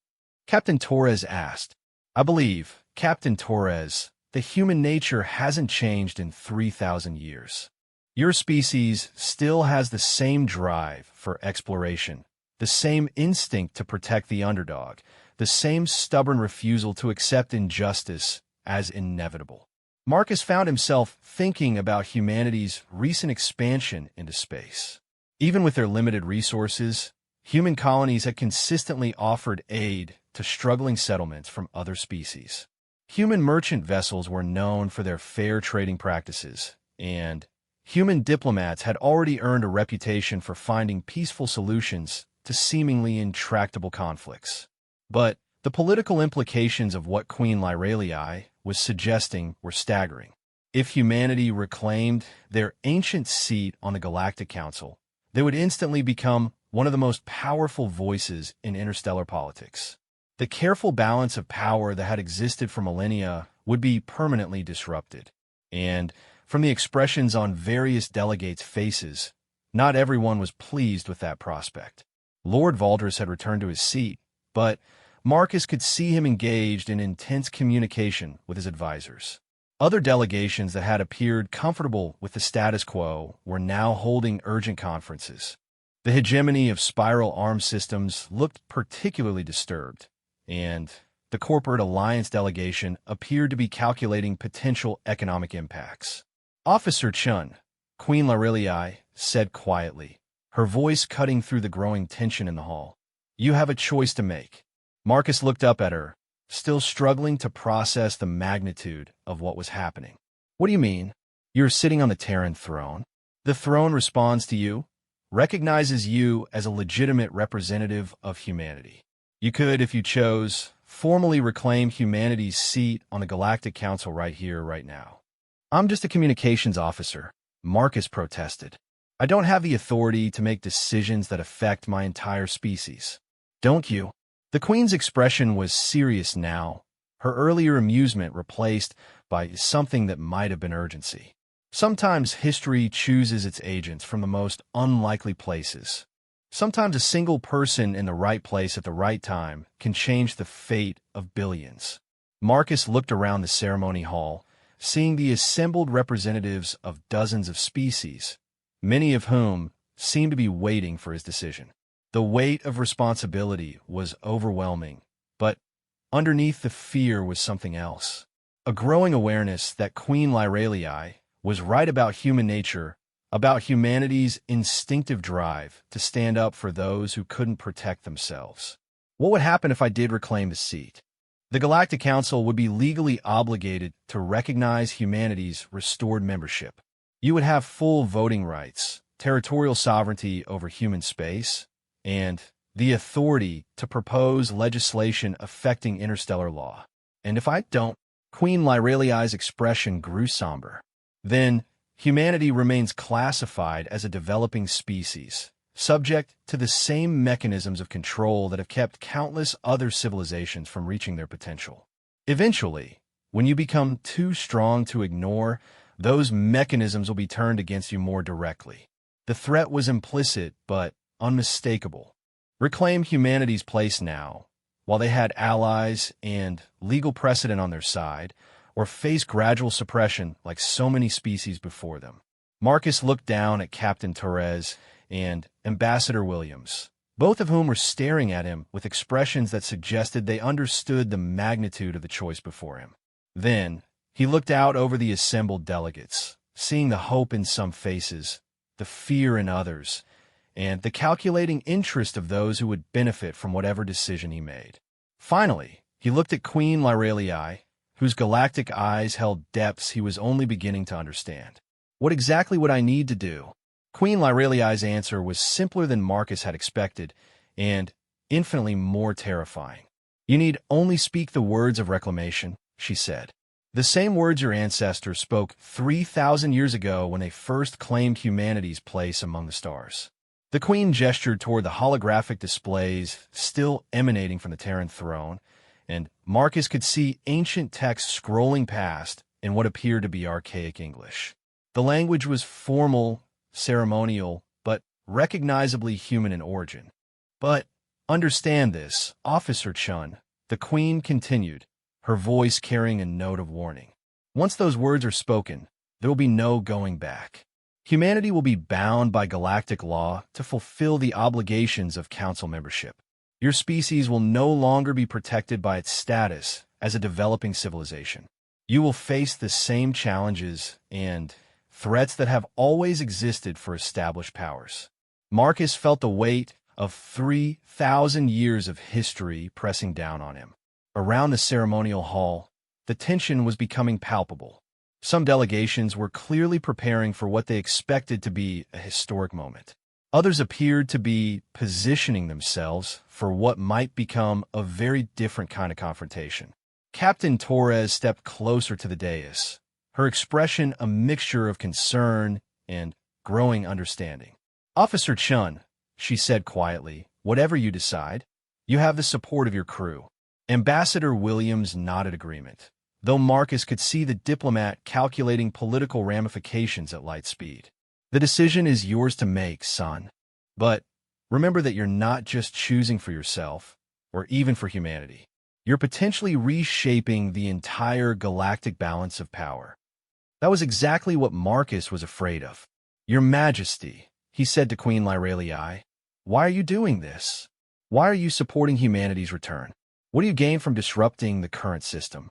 Captain Torres asked. I believe, Captain Torres, that human nature hasn't changed in 3,000 years. Your species still has the same drive for exploration, the same instinct to protect the underdog, the same stubborn refusal to accept injustice as inevitable. Marcus found himself thinking about humanity's recent expansion into space. Even with their limited resources, human colonies had consistently offered aid to struggling settlements from other species. Human merchant vessels were known for their fair trading practices, and human diplomats had already earned a reputation for finding peaceful solutions to seemingly intractable conflicts. But the political implications of what Queen Lyraliai was suggesting were staggering. If humanity reclaimed their ancient seat on the Galactic Council, they would instantly become one of the most powerful voices in interstellar politics. The careful balance of power that had existed for millennia would be permanently disrupted. And from the expressions on various delegates' faces, not everyone was pleased with that prospect. Lord Voldris had returned to his seat, but Marcus could see him engaged in intense communication with his advisors. Other delegations that had appeared comfortable with the status quo were now holding urgent conferences. The hegemony of spiral arm systems looked particularly disturbed, and the corporate alliance delegation appeared to be calculating potential economic impacts. Officer Chun, Queen Lyraliai said quietly, her voice cutting through the growing tension in the hall. You have a choice to make. Marcus looked up at her, still struggling to process the magnitude of what was happening. What do you mean? You're sitting on the Terran throne. The throne responds to you, recognizes you as a legitimate representative of humanity. You could, if you chose, formally reclaim humanity's seat on the Galactic Council right here, right now. I'm just a communications officer, Marcus protested. I don't have the authority to make decisions that affect my entire species. Don't you? The Queen's expression was serious now, her earlier amusement replaced by something that might have been urgency. Sometimes history chooses its agents from the most unlikely places. Sometimes a single person in the right place at the right time can change the fate of billions. Marcus looked around the ceremony hall, seeing the assembled representatives of dozens of species, many of whom seemed to be waiting for his decision. The weight of responsibility was overwhelming, but underneath the fear was something else. A growing awareness that Queen Lyralii was right about human nature, about humanity's instinctive drive to stand up for those who couldn't protect themselves. What would happen if I did reclaim the seat? The Galactic Council would be legally obligated to recognize humanity's restored membership. You would have full voting rights, territorial sovereignty over human space, and the authority to propose legislation affecting interstellar law. And if I don't, Queen Lyralii's expression grew somber. Then, humanity remains classified as a developing species, subject to the same mechanisms of control that have kept countless other civilizations from reaching their potential. Eventually, when you become too strong to ignore, those mechanisms will be turned against you more directly. The threat was implicit but unmistakable. Reclaim humanity's place now, while they had allies and legal precedent on their side, or face gradual suppression like so many species before them. Marcus looked down at Captain Torres and Ambassador Williams, both of whom were staring at him with expressions that suggested they understood the magnitude of the choice before him. Then, he looked out over the assembled delegates, seeing the hope in some faces, the fear in others, and the calculating interest of those who would benefit from whatever decision he made. Finally, he looked at Queen Lyralii, whose galactic eyes held depths he was only beginning to understand. What exactly would I need to do? Queen Lyralii's answer was simpler than Marcus had expected, and infinitely more terrifying. You need only speak the words of reclamation, she said. The same words your ancestors spoke 3,000 years ago when they first claimed humanity's place among the stars. The Queen gestured toward the holographic displays still emanating from the Terran throne, and Marcus could see ancient text scrolling past in what appeared to be archaic English. The language was formal, ceremonial, but recognizably human in origin. But understand this, Officer Chun, the Queen continued, her voice carrying a note of warning. Once those words are spoken, there will be no going back. Humanity will be bound by galactic law to fulfill the obligations of Council membership. Your species will no longer be protected by its status as a developing civilization. You will face the same challenges and threats that have always existed for established powers. Marcus felt the weight of 3,000 years of history pressing down on him. Around the ceremonial hall, the tension was becoming palpable. Some delegations were clearly preparing for what they expected to be a historic moment. Others appeared to be positioning themselves for what might become a very different kind of confrontation. Captain Torres stepped closer to the dais, her expression a mixture of concern and growing understanding. Officer Chun, she said quietly, whatever you decide, you have the support of your crew. Ambassador Williams nodded agreement, though Marcus could see the diplomat calculating political ramifications at light speed. The decision is yours to make, son. But remember that you're not just choosing for yourself, or even for humanity. You're potentially reshaping the entire galactic balance of power. That was exactly what Marcus was afraid of. Your Majesty, he said to Queen Lyralii, why are you doing this? Why are you supporting humanity's return? What do you gain from disrupting the current system?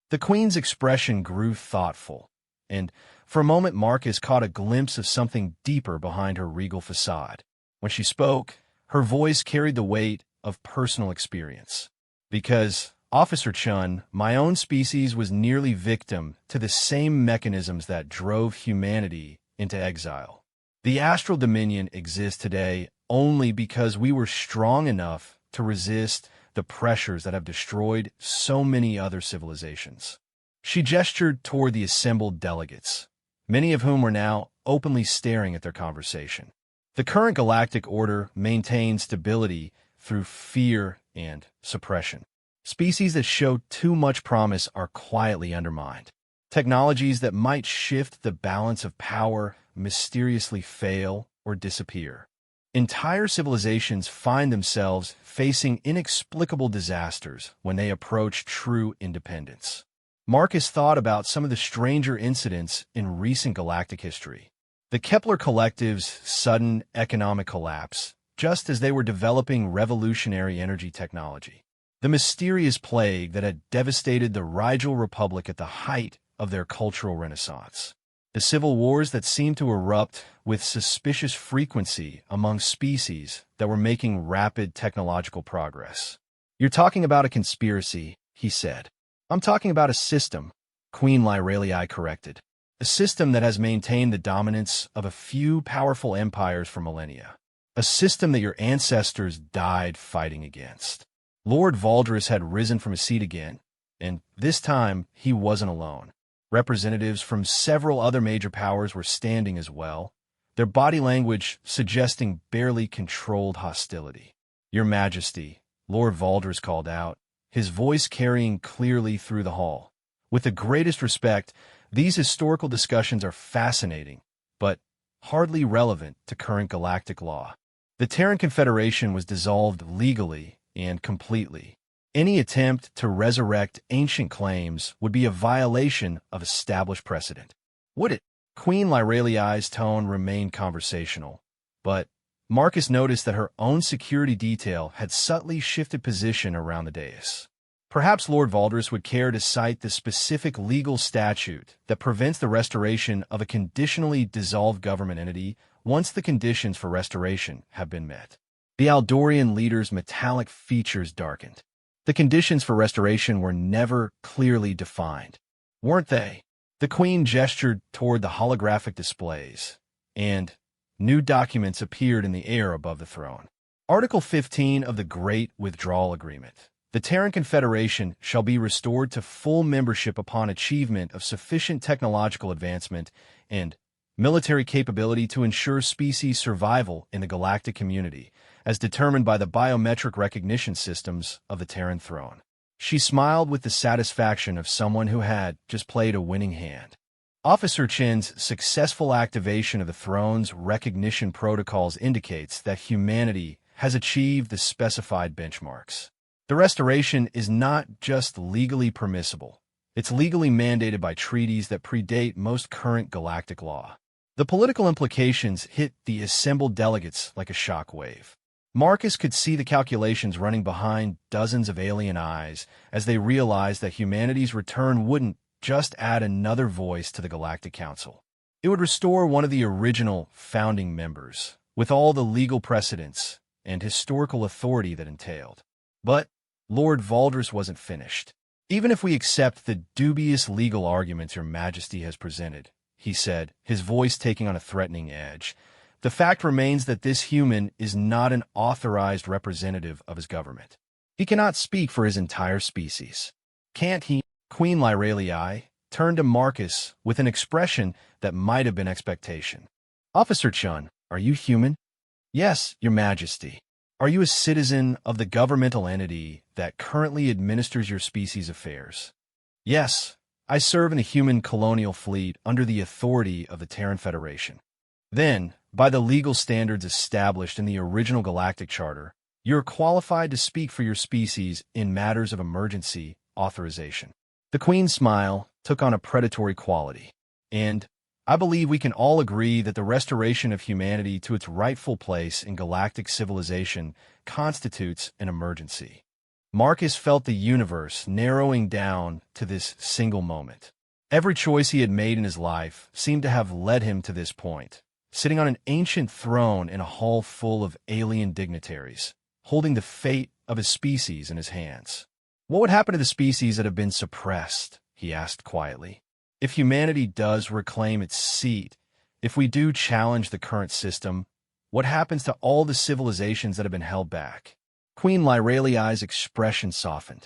The Queen's expression grew thoughtful, and for a moment Marcus caught a glimpse of something deeper behind her regal facade. When she spoke, her voice carried the weight of personal experience. Because Officer Chun, my own species was nearly victim to the same mechanisms that drove humanity into exile. The Astral Dominion exists today only because we were strong enough to resist the pressures that have destroyed so many other civilizations. She gestured toward the assembled delegates, many of whom were now openly staring at their conversation. The current galactic order maintains stability through fear and suppression. Species that show too much promise are quietly undermined. Technologies that might shift the balance of power mysteriously fail or disappear. Entire civilizations find themselves facing inexplicable disasters when they approach true independence. Marcus thought about some of the stranger incidents in recent galactic history. The Kepler Collective's sudden economic collapse, just as they were developing revolutionary energy technology. The mysterious plague that had devastated the Rigel Republic at the height of their cultural renaissance. The civil wars that seemed to erupt with suspicious frequency among species that were making rapid technological progress. "You're talking about a conspiracy," he said. "I'm talking about a system," Queen Lyralii corrected. "A system that has maintained the dominance of a few powerful empires for millennia. A system that your ancestors died fighting against." Lord Valdris had risen from his seat again, and this time he wasn't alone. Representatives from several other major powers were standing as well, their body language suggesting barely controlled hostility. "Your Majesty," Lord Valdris called out, his voice carrying clearly through the hall. "With the greatest respect, these historical discussions are fascinating, but hardly relevant to current galactic law. The Terran Confederation was dissolved legally and completely. Any attempt to resurrect ancient claims would be a violation of established precedent." "Would it?" Queen Lyralii's tone remained conversational, but Marcus noticed that her own security detail had subtly shifted position around the dais. Perhaps Lord Valdris would care to cite the specific legal statute that prevents the restoration of a conditionally dissolved government entity once the conditions for restoration have been met. The Aldorian leader's metallic features darkened. The conditions for restoration were never clearly defined, weren't they? The Queen gestured toward the holographic displays, and new documents appeared in the air above the throne. Article 15 of the Great Withdrawal Agreement. The Terran Confederation shall be restored to full membership upon achievement of sufficient technological advancement and military capability to ensure species survival in the galactic community, as determined by the biometric recognition systems of the Terran throne. She smiled with the satisfaction of someone who had just played a winning hand. Officer Chin's successful activation of the throne's recognition protocols indicates that humanity has achieved the specified benchmarks. The restoration is not just legally permissible, it's legally mandated by treaties that predate most current galactic law. The political implications hit the assembled delegates like a shock wave. Marcus could see the calculations running behind dozens of alien eyes as they realized that humanity's return wouldn't just add another voice to the Galactic Council. It would restore one of the original founding members, with all the legal precedents and historical authority that entailed. But Lord Valdris wasn't finished. "Even if we accept the dubious legal arguments Your Majesty has presented," he said, his voice taking on a threatening edge, "the fact remains that this human is not an authorized representative of his government. He cannot speak for his entire species. Can't he?" Queen Lyralii turned to Marcus with an expression that might have been expectation. "Officer Chun, are you human?" "Yes, Your Majesty." "Are you a citizen of the governmental entity that currently administers your species' affairs?" "Yes, I serve in the human colonial fleet under the authority of the Terran Federation." "Then, by the legal standards established in the original Galactic Charter, you're qualified to speak for your species in matters of emergency authorization." The Queen's smile took on a predatory quality, and I believe we can all agree that the restoration of humanity to its rightful place in galactic civilization constitutes an emergency. Marcus felt the universe narrowing down to this single moment. Every choice he had made in his life seemed to have led him to this point, sitting on an ancient throne in a hall full of alien dignitaries, holding the fate of his species in his hands. What would happen to the species that have been suppressed? He asked quietly. If humanity does reclaim its seat, if we do challenge the current system, what happens to all the civilizations that have been held back? Queen Lyraliai's expression softened.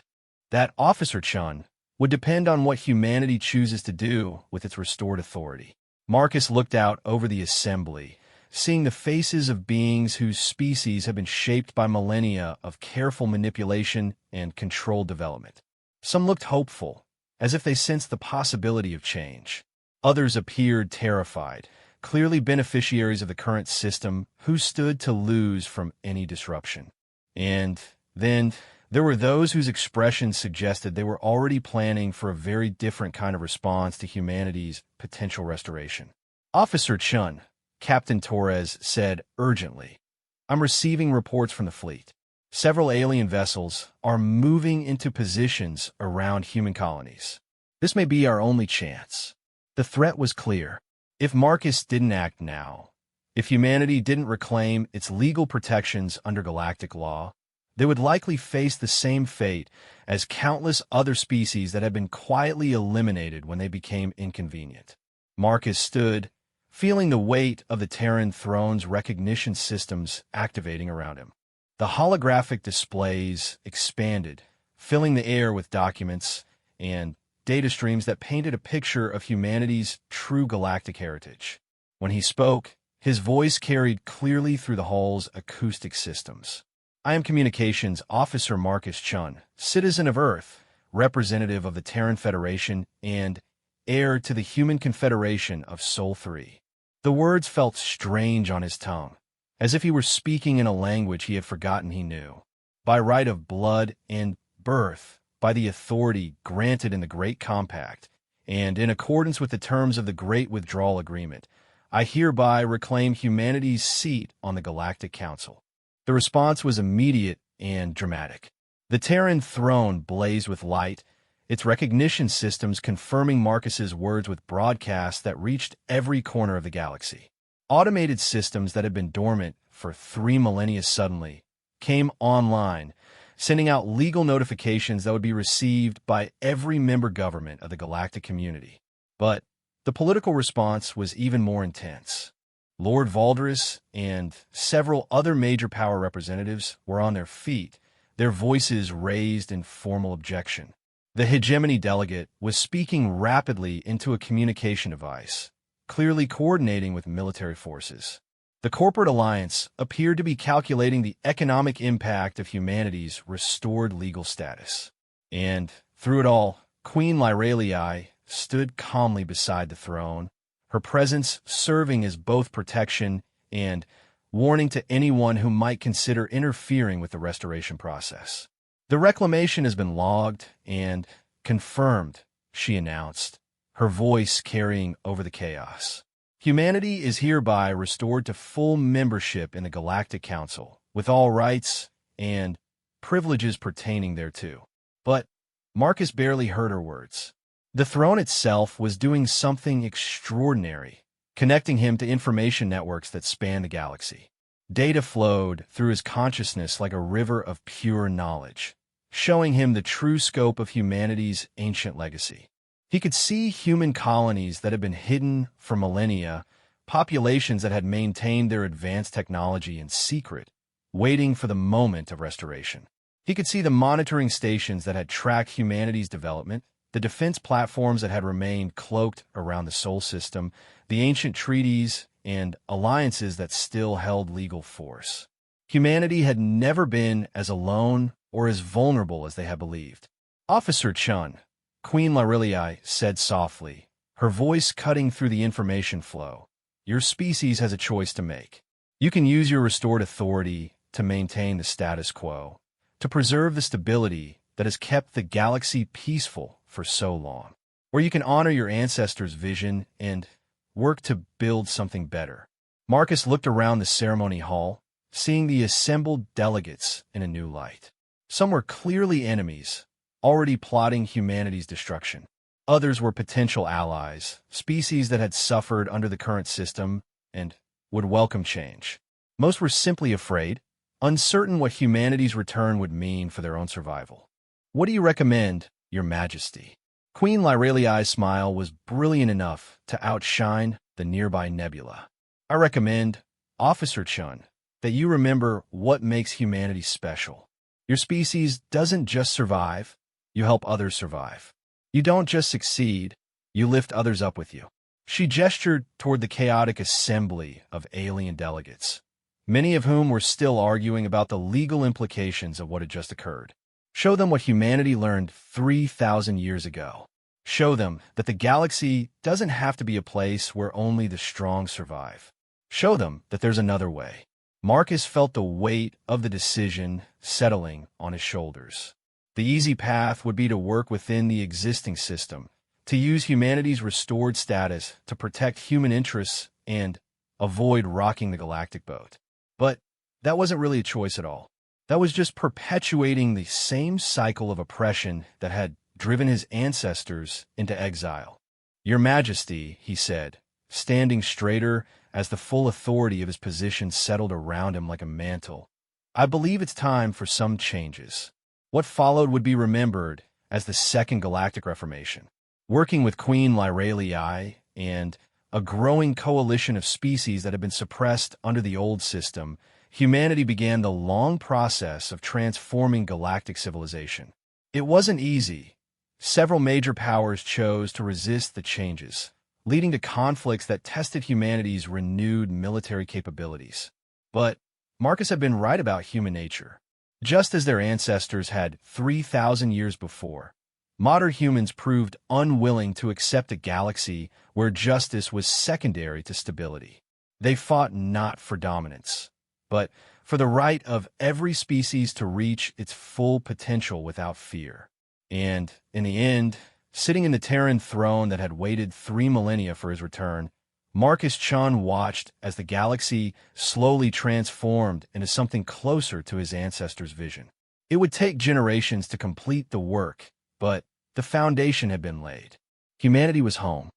That, Officer Chun, would depend on what humanity chooses to do with its restored authority. Marcus looked out over the assembly, seeing the faces of beings whose species have been shaped by millennia of careful manipulation and controlled development. Some looked hopeful, as if they sensed the possibility of change. Others appeared terrified, clearly beneficiaries of the current system who stood to lose from any disruption. And then there were those whose expressions suggested they were already planning for a very different kind of response to humanity's potential restoration. Officer Chun, Captain Torres said urgently, I'm receiving reports from the fleet. Several alien vessels are moving into positions around human colonies. This may be our only chance. The threat was clear. If Marcus didn't act now, if humanity didn't reclaim its legal protections under galactic law, they would likely face the same fate as countless other species that had been quietly eliminated when they became inconvenient. Marcus stood, feeling the weight of the Terran throne's recognition systems activating around him. The holographic displays expanded, filling the air with documents and data streams that painted a picture of humanity's true galactic heritage. When he spoke, his voice carried clearly through the hall's acoustic systems. I am Communications Officer Marcus Chun, citizen of Earth, representative of the Terran Federation, and heir to the Human Confederation of Sol 3. The words felt strange on his tongue, as if he were speaking in a language he had forgotten he knew. By right of blood and birth, by the authority granted in the Great Compact, and in accordance with the terms of the Great Withdrawal Agreement, I hereby reclaim humanity's seat on the Galactic Council. The response was immediate and dramatic. The Terran throne blazed with light, its recognition systems confirming Marcus's words with broadcasts that reached every corner of the galaxy. Automated systems that had been dormant for 3 millennia suddenly came online, sending out legal notifications that would be received by every member government of the galactic community. But the political response was even more intense. Lord Valdris and several other major power representatives were on their feet, their voices raised in formal objection. The hegemony delegate was speaking rapidly into a communication device, clearly coordinating with military forces. The corporate alliance appeared to be calculating the economic impact of humanity's restored legal status. And, through it all, Queen Lyraliai stood calmly beside the throne, her presence serving as both protection and warning to anyone who might consider interfering with the restoration process. The reclamation has been logged and confirmed, she announced, her voice carrying over the chaos. Humanity is hereby restored to full membership in the Galactic Council, with all rights and privileges pertaining thereto. But Marcus barely heard her words. The throne itself was doing something extraordinary, connecting him to information networks that span the galaxy. Data flowed through his consciousness like a river of pure knowledge, showing him the true scope of humanity's ancient legacy. He could see human colonies that had been hidden for millennia, populations that had maintained their advanced technology in secret, waiting for the moment of restoration. He could see the monitoring stations that had tracked humanity's development, the defense platforms that had remained cloaked around the Sol system, the ancient treaties and alliances that still held legal force. Humanity had never been as alone or as vulnerable as they had believed. Officer Chun, Queen Lyraliai said softly, her voice cutting through the information flow. Your species has a choice to make. You can use your restored authority to maintain the status quo, to preserve the stability that has kept the galaxy peaceful for so long. Or you can honor your ancestors' vision and work to build something better. Marcus looked around the ceremony hall, seeing the assembled delegates in a new light. Some were clearly enemies, already plotting humanity's destruction. Others were potential allies, species that had suffered under the current system and would welcome change. Most were simply afraid, uncertain what humanity's return would mean for their own survival. What do you recommend, Your Majesty? Queen Lyraliai's smile was brilliant enough to outshine the nearby nebula. I recommend, Officer Chun, that you remember what makes humanity special. Your species doesn't just survive, you help others survive. You don't just succeed, you lift others up with you. She gestured toward the chaotic assembly of alien delegates, many of whom were still arguing about the legal implications of what had just occurred. Show them what humanity learned 3,000 years ago. Show them that the galaxy doesn't have to be a place where only the strong survive. Show them that there's another way. Marcus felt the weight of the decision settling on his shoulders. The easy path would be to work within the existing system, to use humanity's restored status to protect human interests and avoid rocking the galactic boat. But that wasn't really a choice at all. That was just perpetuating the same cycle of oppression that had driven his ancestors into exile. Your Majesty, he said, standing straighter as the full authority of his position settled around him like a mantle, I believe it's time for some changes. What followed would be remembered as the Second Galactic Reformation. Working with Queen Lyraliai and a growing coalition of species that had been suppressed under the old system, humanity began the long process of transforming galactic civilization. It wasn't easy. Several major powers chose to resist the changes, leading to conflicts that tested humanity's renewed military capabilities. But Marcus had been right about human nature. Just as their ancestors had 3,000 years before, modern humans proved unwilling to accept a galaxy where justice was secondary to stability. They fought not for dominance, but for the right of every species to reach its full potential without fear. And, in the end, sitting in the Terran throne that had waited 3 millennia for his return, Marcus Chun watched as the galaxy slowly transformed into something closer to his ancestors' vision. It would take generations to complete the work, but the foundation had been laid. Humanity was home.